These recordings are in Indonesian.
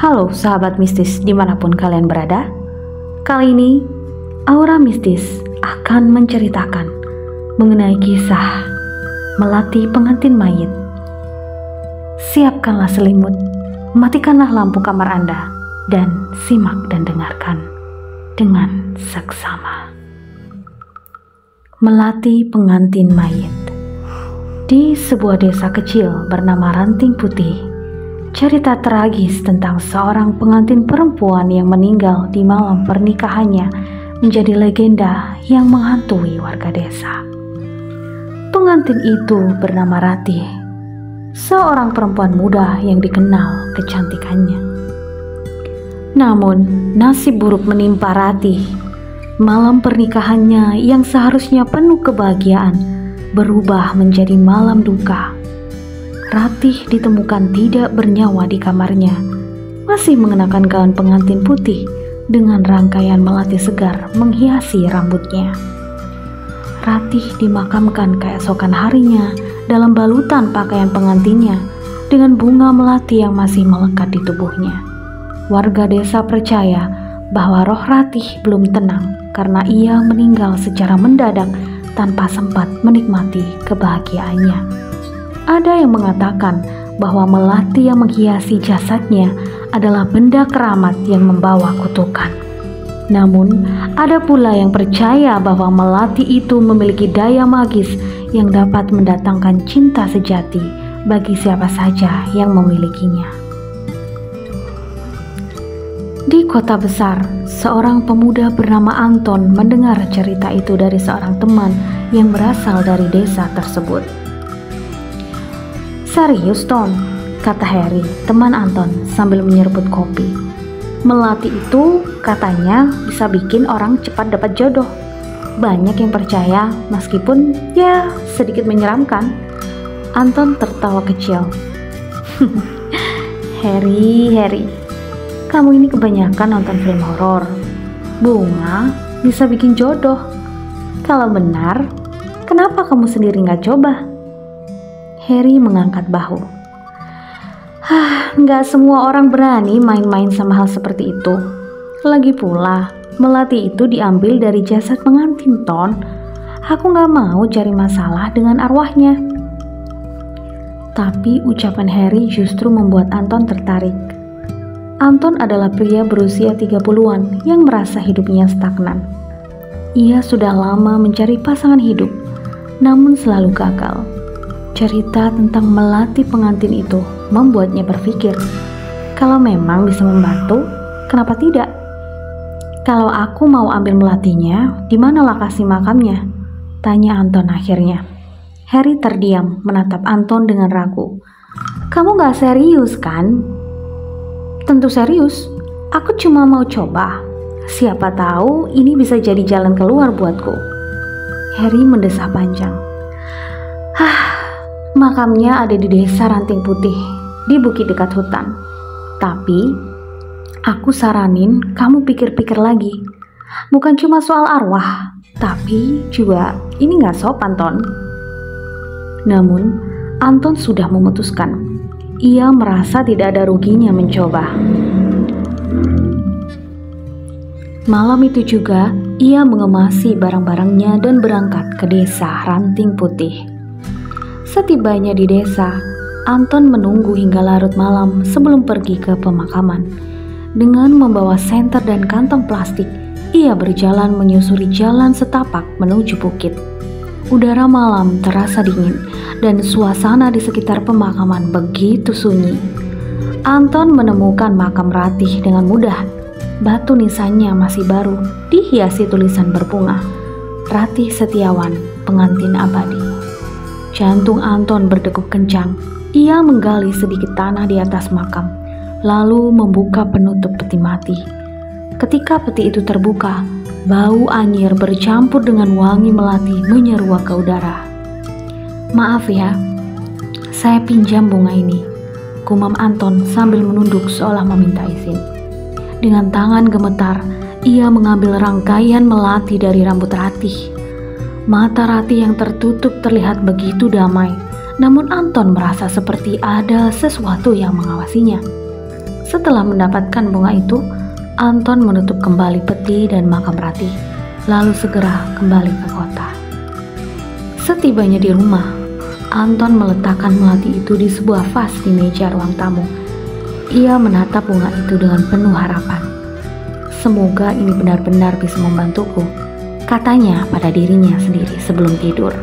Halo sahabat mistis dimanapun kalian berada. Kali ini Aura Mistis akan menceritakan mengenai kisah Melati Pengantin Mayit. Siapkanlah selimut, matikanlah lampu kamar Anda, dan simak dan dengarkan dengan seksama. Melati Pengantin Mayit. Di sebuah desa kecil bernama Ranting Putih, cerita tragis tentang seorang pengantin perempuan yang meninggal di malam pernikahannya menjadi legenda yang menghantui warga desa. Pengantin itu bernama Ratih, seorang perempuan muda yang dikenal kecantikannya. Namun, nasib buruk menimpa Ratih. Malam pernikahannya yang seharusnya penuh kebahagiaan berubah menjadi malam duka. Ratih ditemukan tidak bernyawa di kamarnya, masih mengenakan gaun pengantin putih dengan rangkaian melati segar menghiasi rambutnya. Ratih dimakamkan keesokan harinya dalam balutan pakaian pengantinnya dengan bunga melati yang masih melekat di tubuhnya. Warga desa percaya bahwa roh Ratih belum tenang karena ia meninggal secara mendadak tanpa sempat menikmati kebahagiaannya. Ada yang mengatakan bahwa melati yang menghiasi jasadnya adalah benda keramat yang membawa kutukan. Namun, ada pula yang percaya bahwa melati itu memiliki daya magis yang dapat mendatangkan cinta sejati bagi siapa saja yang memilikinya. Di kota besar, seorang pemuda bernama Anton mendengar cerita itu dari seorang teman yang berasal dari desa tersebut. "Serius, Ton?" kata Harry, teman Anton sambil menyeruput kopi. "Melati itu katanya bisa bikin orang cepat dapat jodoh. Banyak yang percaya meskipun ya sedikit menyeramkan." Anton tertawa kecil. Harry, kamu ini kebanyakan nonton film horor. Bunga bisa bikin jodoh. Kalau benar, kenapa kamu sendiri nggak coba?" Harry mengangkat bahu. Nggak semua orang berani main-main sama hal seperti itu. Lagi pula, melati itu diambil dari jasad pengantin, Ton. Aku nggak mau cari masalah dengan arwahnya. Tapi ucapan Harry justru membuat Anton tertarik. Anton adalah pria berusia 30-an yang merasa hidupnya stagnan. Ia sudah lama mencari pasangan hidup, namun selalu gagal. Cerita tentang melati pengantin itu membuatnya berpikir, kalau memang bisa membantu, kenapa tidak? "Kalau aku mau ambil melatinya, di mana lokasi makamnya?" tanya Anton akhirnya. Harry terdiam menatap Anton dengan ragu. "Kamu gak serius kan?" "Tentu serius, aku cuma mau coba. Siapa tahu ini bisa jadi jalan keluar buatku." Harry mendesah panjang. Makamnya ada di desa Ranting Putih, di bukit dekat hutan. Tapi, aku saranin kamu pikir-pikir lagi. Bukan cuma soal arwah, tapi juga ini gak sopan, Ton. Namun, Anton sudah memutuskan. Ia merasa tidak ada ruginya mencoba. Malam itu juga, ia mengemasi barang-barangnya dan berangkat ke desa Ranting Putih. Setibanya di desa, Anton menunggu hingga larut malam sebelum pergi ke pemakaman. Dengan membawa senter dan kantong plastik, ia berjalan menyusuri jalan setapak menuju bukit. Udara malam terasa dingin dan suasana di sekitar pemakaman begitu sunyi. Anton menemukan makam Ratih dengan mudah. Batu nisannya masih baru, dihiasi tulisan berbunga, "Ratih Setiawan, pengantin abadi." Jantung Anton berdegup kencang. Ia menggali sedikit tanah di atas makam, lalu membuka penutup peti mati. Ketika peti itu terbuka, bau anyir bercampur dengan wangi melati menyeruak ke udara. "Maaf ya, saya pinjam bunga ini," gumam Anton sambil menunduk seolah meminta izin. Dengan tangan gemetar, ia mengambil rangkaian melati dari rambut Ratih. Mata Ratih yang tertutup terlihat begitu damai, namun Anton merasa seperti ada sesuatu yang mengawasinya. Setelah mendapatkan bunga itu, Anton menutup kembali peti dan makam Ratih, lalu segera kembali ke kota. Setibanya di rumah, Anton meletakkan melati itu di sebuah vas di meja ruang tamu. Ia menatap bunga itu dengan penuh harapan. Semoga ini benar-benar bisa membantuku, katanya pada dirinya sendiri sebelum tidur.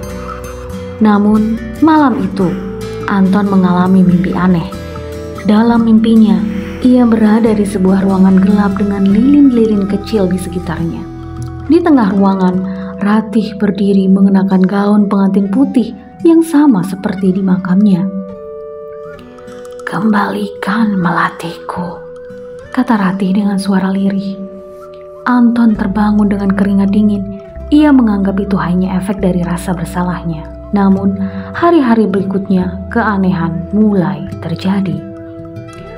Namun, malam itu, Anton mengalami mimpi aneh. Dalam mimpinya, ia berada di sebuah ruangan gelap dengan lilin-lilin kecil di sekitarnya. Di tengah ruangan, Ratih berdiri mengenakan gaun pengantin putih yang sama seperti di makamnya. "Kembalikan melatiku," kata Ratih dengan suara lirih. Anton terbangun dengan keringat dingin. Ia menganggap itu hanya efek dari rasa bersalahnya. Namun, hari-hari berikutnya keanehan mulai terjadi.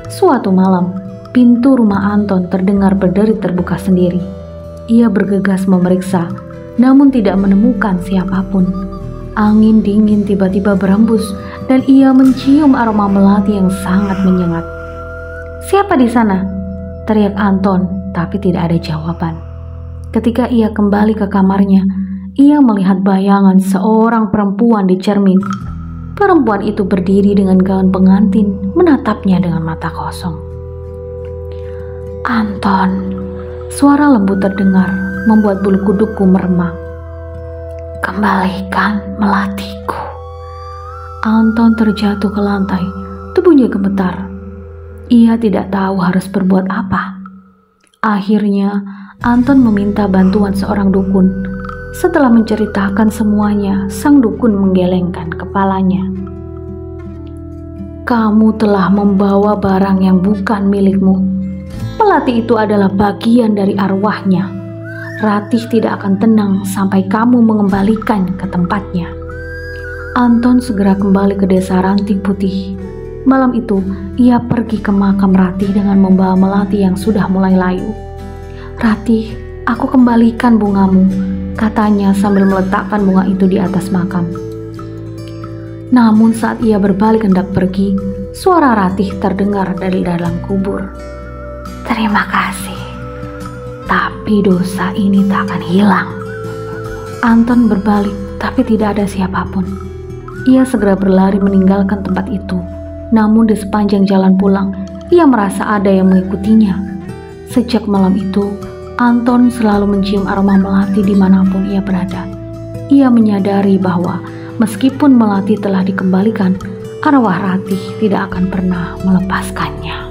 Suatu malam, pintu rumah Anton terdengar berderit terbuka sendiri. Ia bergegas memeriksa, namun tidak menemukan siapapun. Angin dingin tiba-tiba berembus dan ia mencium aroma melati yang sangat menyengat. "Siapa di sana?" teriak Anton, tapi tidak ada jawaban. Ketika ia kembali ke kamarnya, ia melihat bayangan seorang perempuan di cermin. Perempuan itu berdiri dengan gaun pengantin, menatapnya dengan mata kosong. "Anton," suara lembut terdengar, membuat bulu kudukku meremang. "Kembalikan melatiku." Anton terjatuh ke lantai, tubuhnya gemetar. Ia tidak tahu harus berbuat apa. Akhirnya, Anton meminta bantuan seorang dukun. Setelah menceritakan semuanya, sang dukun menggelengkan kepalanya. "Kamu telah membawa barang yang bukan milikmu. Melati itu adalah bagian dari arwahnya. Ratih tidak akan tenang sampai kamu mengembalikan ke tempatnya." Anton segera kembali ke desa Ranting Putih. Malam itu, ia pergi ke makam Ratih dengan membawa melati yang sudah mulai layu. "Ratih, aku kembalikan bungamu," katanya sambil meletakkan bunga itu di atas makam. Namun saat ia berbalik hendak pergi, suara Ratih terdengar dari dalam kubur. "Terima kasih, tapi dosa ini tak akan hilang." Anton berbalik, tapi tidak ada siapapun. Ia segera berlari meninggalkan tempat itu. Namun di sepanjang jalan pulang, ia merasa ada yang mengikutinya. Sejak malam itu, Anton selalu mencium aroma melati dimanapun ia berada. Ia menyadari bahwa meskipun melati telah dikembalikan, arwah Ratih tidak akan pernah melepaskannya.